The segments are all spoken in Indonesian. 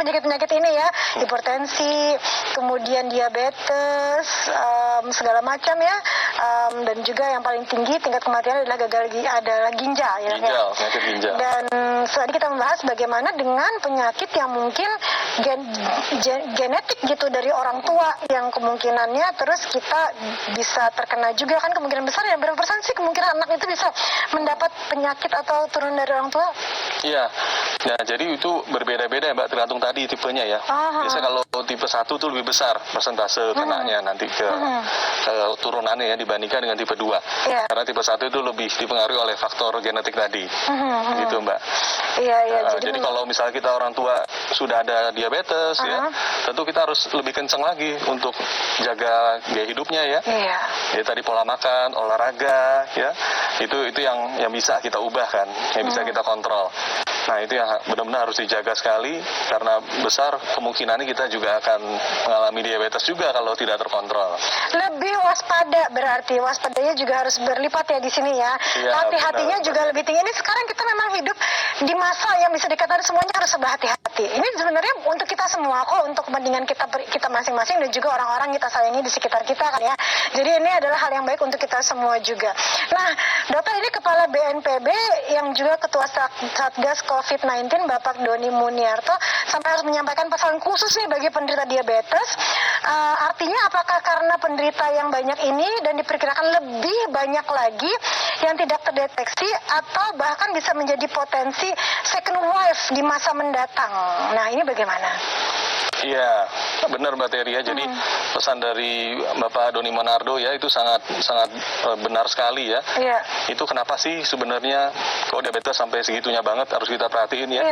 penyakit-penyakit ini ya, hipertensi, kemudian diabetes, segala macam ya, dan juga yang paling tinggi tingkat kematian adalah adalah ginjal ya. Penyakit ginjal. Dan tadi kita membahas bagaimana dengan penyakit yang mungkin genetik gitu dari orang tua yang kemungkinannya terus kita bisa terkena juga kan, kemungkinan besar ya. Berapa persen sih kemungkinan anak itu bisa mendapat penyakit atau turun dari orang tua? Iya, nah jadi itu berbeda-beda ya Mbak, tergantung tadi tipenya ya. Biasanya kalau tipe 1 itu lebih besar persentase kenanya nanti ke turunannya ya dibandingkan dengan tipe 2. Karena tipe 1 itu lebih dipengaruhi oleh faktor genetik tadi. Gitu Mbak. Iya. Jadi kalau misalnya kita orang tua sudah ada diabetes ya, tentu kita harus lebih kencang lagi untuk jaga gaya hidupnya ya. Jadi tadi pola makan, olahraga ya. Itu yang bisa kita ubah kan, yang bisa kita kontrol. Nah itu yang benar-benar harus dijaga sekali, karena besar kemungkinannya kita juga akan mengalami diabetes juga kalau tidak terkontrol. Lebih waspada, berarti waspadanya juga harus berlipat ya di sini ya. Hati-hatinya juga lebih tinggi. Ini sekarang kita memang hidup di masa yang bisa dikatakan semuanya harus serba hati-hati. Ini sebenarnya untuk kita semua kok, untuk kepentingan kita masing-masing dan juga orang-orang kita sayangi di sekitar kita kan ya. Jadi ini adalah hal yang baik untuk kita semua juga. Nah, Dokter, ini Kepala BNPB yang juga Ketua Satgas COVID-19 Bapak Doni Muniarto sampai harus menyampaikan pesan khusus nih bagi penderita diabetes. Artinya apakah karena penderita yang banyak ini dan diperkirakan lebih banyak lagi yang tidak terdeteksi atau bahkan bisa menjadi potensi second wave di masa mendatang? Nah, ini bagaimana? Iya, benar Mbak Teri ya. Jadi pesan dari Bapak Doni Monardo ya itu sangat benar sekali ya. Itu kenapa sih sebenarnya kok diabetes sampai segitunya banget harus kita perhatiin ya.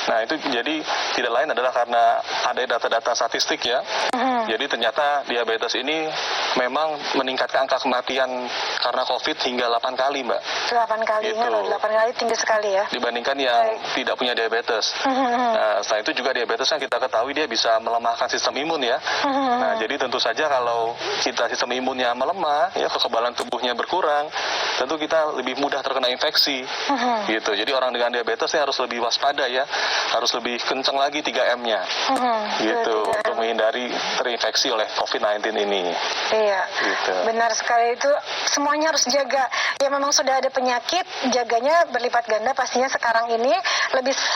Nah itu jadi tidak lain adalah karena ada data-data statistik ya. Jadi ternyata diabetes ini memang meningkatkan angka kematian karena COVID hingga 8 kali Mbak. 8 kali, gitu. 8 kali tinggi sekali ya. Dibandingkan yang tidak punya diabetes. Nah setelah itu juga diabetes yang kita ketahui dia bisa melemahkan sistem imun ya. Nah jadi tentu saja kalau kita sistem imunnya melemah ya, kekebalan tubuhnya berkurang, tentu kita lebih mudah terkena infeksi gitu. Jadi orang dengan diabetes ini harus lebih waspada ya, harus lebih kencang lagi 3M-nya gitu untuk menghindari terinfeksi oleh COVID-19 ini. Iya, gitu. Benar sekali, itu semuanya harus jaga. Ya memang sudah ada penyakit, jaganya berlipat ganda pastinya sekarang ini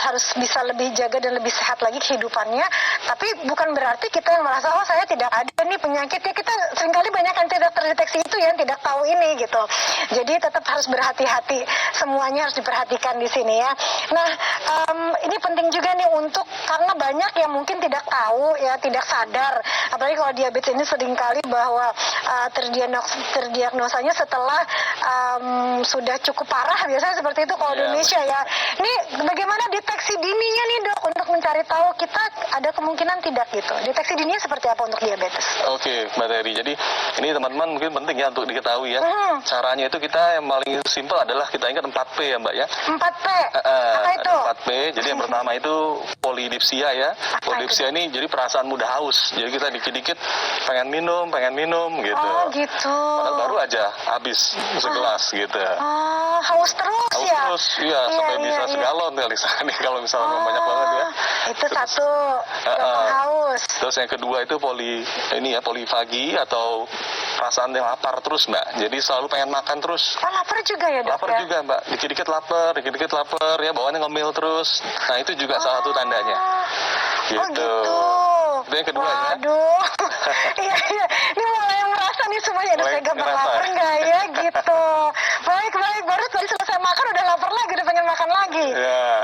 harus bisa lebih jaga dan lebih sehat lagi kehidupannya. Tapi bukan berarti kita yang merasa oh saya tidak ada nih penyakitnya. Kita seringkali banyak yang tidak terdeteksi itu ya, yang tidak tahu ini gitu. Jadi tetap harus berhati-hati, semuanya harus diperhatikan di sini ya. Nah ini penting juga nih karena banyak yang mungkin tidak tahu ya, tidak sadar. Apalagi kalau diabetes ini seringkali bahwa terdiagnosanya setelah sudah cukup parah, biasanya seperti itu kalau di Indonesia ya. Ini bagaimana deteksi dininya nih Dok untuk mencari tahu kita ada kemungkinan tidak gitu. Deteksi dininya seperti apa untuk diabetes? Oke, Mbak Teri. Jadi ini teman-teman mungkin penting ya untuk diketahui ya. Caranya itu kita yang paling simpel adalah kita ingat 4P ya Mbak ya. 4P? Apa itu? 4P. Jadi yang pertama itu polidipsia ya. Polidipsia ini jadi perasaan mudah haus. Jadi kita dikit-dikit pengen minum gitu. Oh gitu. Padahal baru aja habis segelas gitu. Oh, haus terus haus ya? Terus, iya sampai bisa segalon kali kalau misalnya banyak banget ya. Itu satu, gampang haus. Terus yang kedua itu polifagi atau perasaan yang lapar terus Mbak. Jadi selalu pengen makan terus. Oh, lapar juga ya Dok? Lapar juga Mbak. Dikit-dikit lapar ya, bawaannya ngemil terus. Nah itu juga salah satu tandanya. Gitu. Oh gitu. Itu yang kedua ya. Waduh. Iya. Ini mulai merasa nih semuanya. Saya gampang lapar nggak ya gitu. Baik. Baru tadi selesai makan udah lapar lagi, udah pengen makan lagi.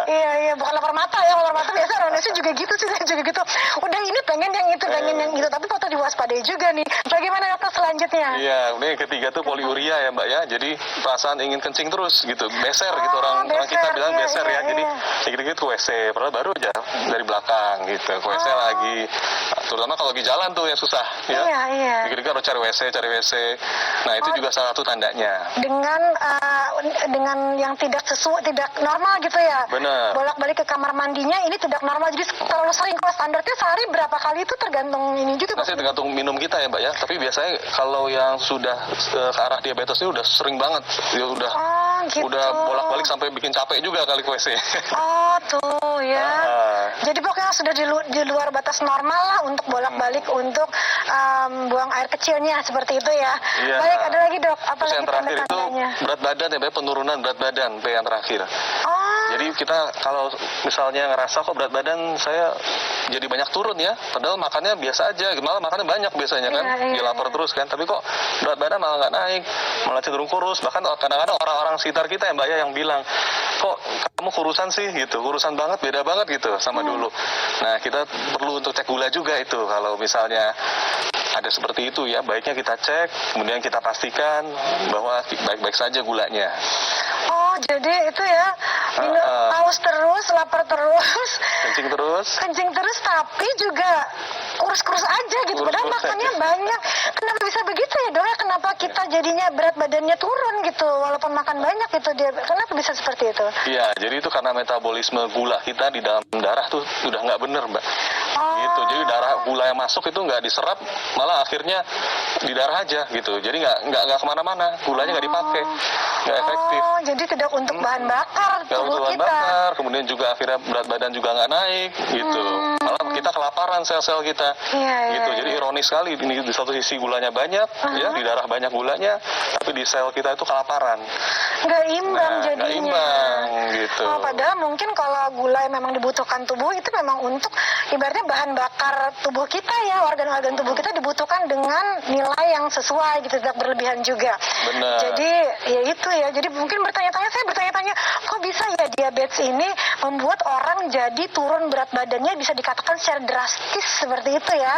Iya. Bukan lapar mata ya. Lapar mata biasa orang Indonesia juga gitu sih. Saya juga gitu. Udah ini pengen yang itu, pengen yang itu. Tapi patut diwaspadai juga nih. Bagaimana Dokter selanjutnya? Iya. Ini yang ketiga tuh poliuria ya Mbak ya. Jadi perasaan ingin kencing terus gitu. Beser gitu orang kita bilang beser ya. Jadi dikit-dikit ke WC. Padahal baru aja dari belakang gitu. Ke WC lagi. Terutama kalau lagi jalan tuh yang susah ya. Iya. Dikit-dikit harus cari WC. Nah itu juga salah satu tandanya. Dengan yang tidak normal gitu ya. Benar. Bolak-balik ke kamar mandinya ini tidak normal, jadi terlalu sering. Kalau standarnya sehari berapa kali itu tergantung ini juga. Masih tergantung minum kita ya Mbak ya. Tapi biasanya kalau yang sudah ke arah diabetes ini udah sering banget. Ya udah bolak-balik sampai bikin capek juga kali ke WC. Oh tuh ya. Jadi pokoknya sudah di luar batas normal lah untuk bolak-balik untuk buang air kecilnya seperti itu ya. Iya. Baik, ada lagi dok, apa Terus lagi yang terakhir itu tanda-tandanya? berat badan ya, penurunan berat badan, yang terakhir. Jadi kita kalau misalnya ngerasa kok berat badan saya jadi banyak turun ya, padahal makannya biasa aja, malah makannya banyak biasanya kan, dia lapar terus kan, tapi kok berat badan malah nggak naik, malah cenderung kurus. Bahkan kadang-kadang orang-orang sekitar kita ya Mbak ya yang bilang, kok kamu kurusan sih gitu, kurusan banget, beda banget gitu sama dulu. Nah kita perlu untuk cek gula juga itu, kalau misalnya ada seperti itu ya, baiknya kita cek, kemudian kita pastikan bahwa baik-baik saja gulanya. Oh, jadi itu ya, minum haus terus, lapar terus, kencing terus, tapi juga kurus-kurus aja gitu, padahal makannya banyak. Kenapa bisa begitu ya dok? Kenapa kita jadinya berat badannya turun gitu, walaupun makan banyak gitu dia? Kenapa bisa seperti itu? Iya, jadi itu karena metabolisme gula kita di dalam darah tuh udah nggak bener Mbak. Gitu, jadi gula yang masuk itu nggak diserap, malah akhirnya di darah aja gitu. Jadi nggak kemana-mana, gulanya nggak dipakai, nggak efektif. Jadi tidak untuk bahan bakar tubuh kita. Bakar, kemudian juga akhirnya berat badan juga nggak naik gitu. Malah kita kelaparan sel-sel kita. Gitu. Jadi ironis sekali, ini di satu sisi gulanya banyak, ya di darah banyak gulanya, tapi di sel kita itu kelaparan. Nggak imbang jadinya. Nggak imbang gitu. Padahal mungkin kalau gula yang memang dibutuhkan tubuh itu memang untuk ibaratnya bahan bakar tubuh kita ya, organ-organ tubuh kita dibutuhkan dengan nilai yang sesuai gitu, tidak berlebihan juga. Benar. Jadi ya itu ya, jadi mungkin saya bertanya-tanya, kok bisa ya diabetes ini membuat orang jadi turun berat badannya bisa dikatakan secara drastis seperti itu ya.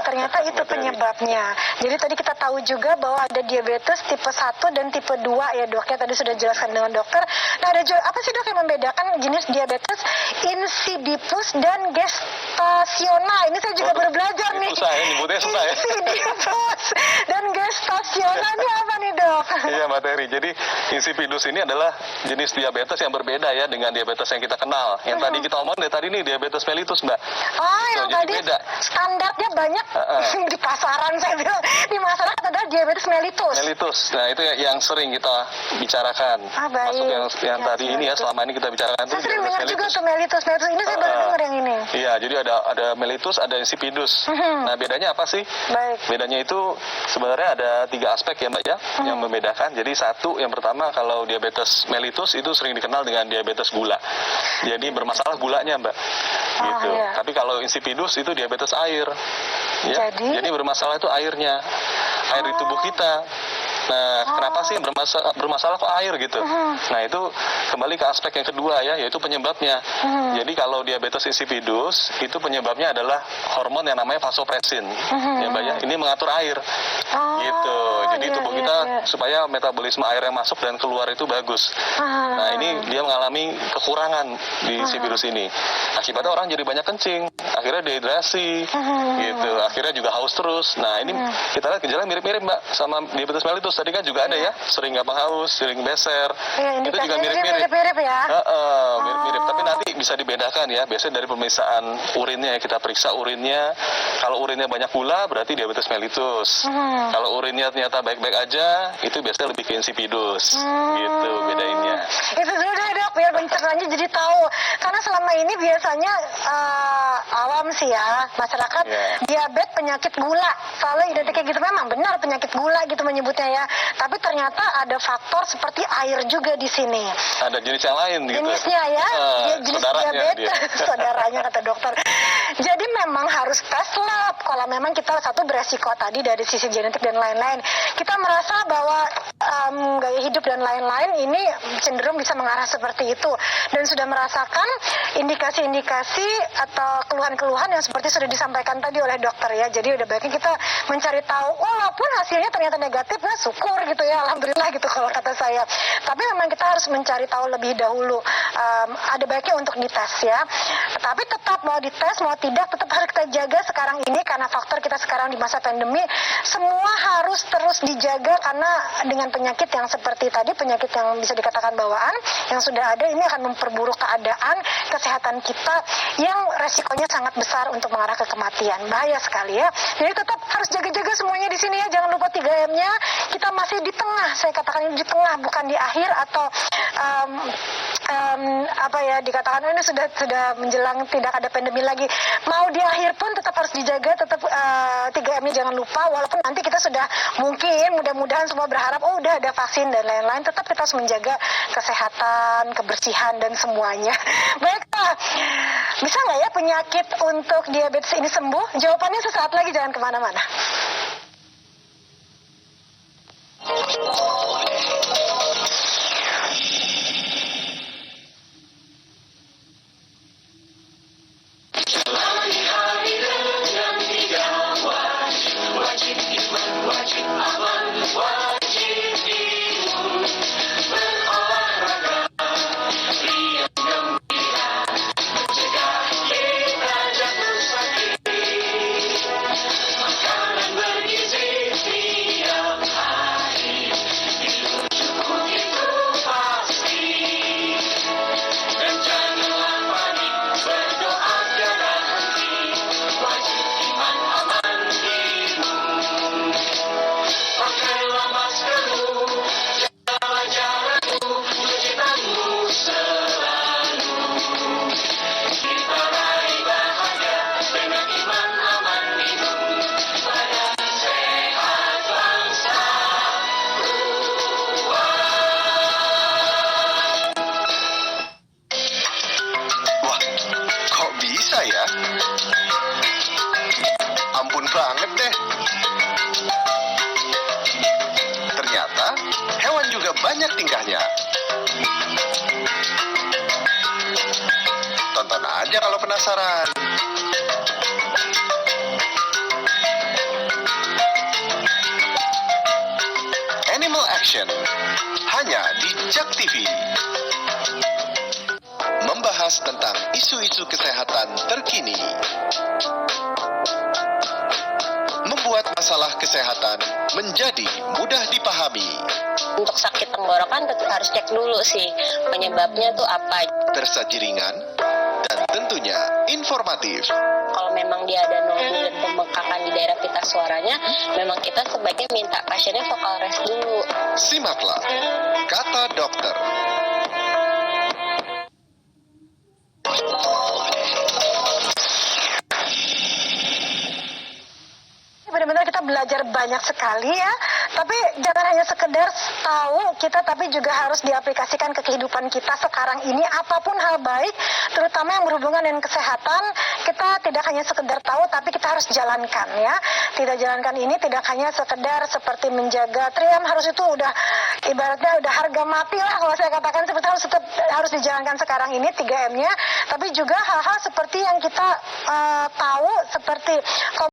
Ternyata itu penyebabnya. Jadi tadi kita tahu juga bahwa ada diabetes tipe 1 dan tipe 2 ya dok ya, tadi sudah dijelaskan dengan dokter. Nah ada juga, apa sih dok yang membedakan jenis diabetes insipidus dan gestasional? Ini saya juga baru belajar nih. Susah ya, nyebutnya susah ya. Insipidus dan gestasional ini apa nih dok? Iya Mbak Terry, jadi insipidus ini adalah jenis diabetes yang berbeda ya dengan diabetes yang kita kenal. Yang tadi kita omongin dari tadi ini diabetes mellitus Mbak. Yang tadi beda. Standarnya banyak di pasaran saya bilang, di masyarakat adalah diabetes mellitus. Mellitus, nah itu yang sering kita bicarakan. Masuk yang tadi ini ya, selama ini kita bicarakan itu. Saya sering dengar juga tuh mellitus ini saya baru dengar yang ini. Iya, jadi ada mellitus, ada insipidus. Nah bedanya apa sih? Bedanya itu sebenarnya ada 3 aspek ya Mbak ya, yang membedakan. Jadi satu, yang pertama kalau diabetes mellitus itu sering dikenal dengan diabetes gula. Jadi bermasalah gulanya Mbak. Gitu. Tapi kalau insipidus itu diabetes air. Ya. Jadi bermasalah itu airnya. Air di tubuh kita. Nah, kenapa sih bermasalah kok air gitu? Nah, itu kembali ke aspek yang kedua ya, yaitu penyebabnya. Jadi kalau diabetes insipidus, itu penyebabnya adalah hormon yang namanya vasopresin. Ya, Mbak ya, ini mengatur air. Gitu. Jadi tubuh kita supaya metabolisme air yang masuk dan keluar itu bagus. Nah, ini dia mengalami kekurangan di insipidus ini. Akibatnya orang jadi banyak kencing, akhirnya dehidrasi. Gitu. Akhirnya juga haus terus. Nah, ini kita lihat gejalanya mirip-mirip Mbak sama diabetes mellitus. Tadi kan juga ada ya, sering gampang haus, sering beser. Itu juga mirip-mirip ya? Mirip-mirip. Tapi nanti bisa dibedakan ya. Biasanya dari pemeriksaan urinnya ya, kita periksa urinnya. Kalau urinnya banyak gula, berarti diabetes mellitus. Kalau urinnya ternyata baik-baik aja, itu biasanya lebih ke insipidus. Gitu bedainnya. Itu dulu deh dok, biar pencernanya jadi tahu. Karena selama ini biasanya awam sih ya, masyarakat diabetes penyakit gula. Selalu identiknya gitu, memang benar penyakit gula gitu menyebutnya ya. Tapi ternyata ada faktor seperti air juga di sini. Ada jenis yang lain gitu. Jenisnya ya, jenis diabetes. Saudaranya kata dokter. Jadi memang harus tes lab. Kalau memang kita satu beresiko tadi dari sisi genetik dan lain-lain. Kita merasa bahwa gaya hidup dan lain-lain ini cenderung bisa mengarah seperti itu. Dan sudah merasakan indikasi-indikasi atau keluhan-keluhan yang seperti sudah disampaikan tadi oleh dokter ya. Jadi udah baiknya kita mencari tahu, walaupun hasilnya ternyata negatif, nah syukur gitu ya, alhamdulillah gitu kalau kata saya. Tapi memang kita harus mencari tahu lebih dahulu. Ada baiknya untuk dites ya. Tapi tetap mau dites mau tidak, tetap harus kita jaga sekarang ini karena faktor kita sekarang di masa pandemi, semua harus terus dijaga karena dengan penyakit yang seperti tadi, penyakit yang bisa dikatakan bawaan yang sudah ada, ini akan memperburuk keadaan kesehatan kita yang resikonya sangat besar untuk mengarah ke kematian. Bahaya sekali ya. Jadi tetap harus jaga-jaga semuanya di sini ya. Jangan lupa 3M-nya. Kita masih di tengah, saya katakan ini di tengah, bukan di akhir atau dikatakan ini sudah menjelang tidak ada pandemi lagi, mau di akhir pun tetap harus dijaga, tetap 3M-nya jangan lupa, walaupun nanti kita sudah mungkin mudah-mudahan semua berharap udah ada vaksin dan lain-lain, tetap kita harus menjaga kesehatan, kebersihan dan semuanya. Baiklah, bisa nggak ya penyakit untuk diabetes ini sembuh? Jawabannya sesaat lagi, jangan kemana-mana. Ampun banget deh. Ternyata hewan juga banyak tingkahnya. Tonton aja kalau penasaran. Animal Action hanya di JAK TV. Membahas tentang isu-isu kesehatan terkini. Membuat masalah kesehatan menjadi mudah dipahami. Untuk sakit tenggorokan harus cek dulu sih penyebabnya tuh apa. Tersaji ringan dan tentunya informatif. Kalau memang dia ada nodul dan pembengkakan di daerah pita suaranya, memang kita sebaiknya minta pasiennya vokal rest dulu. Simaklah kata dokter. Benar-benar kita belajar banyak sekali ya, tapi jangan hanya sekedar tahu kita, tapi juga harus diaplikasikan ke kehidupan kita sekarang ini. Apapun hal baik, terutama yang berhubungan dengan kesehatan, kita tidak hanya sekedar tahu, tapi kita harus jalankan ya. Tidak jalankan ini tidak hanya sekedar seperti menjaga 3M, harus itu udah ibaratnya udah harga mati lah kalau saya katakan, seperti harus dijalankan sekarang ini 3M-nya, tapi juga hal-hal seperti yang kita tahu seperti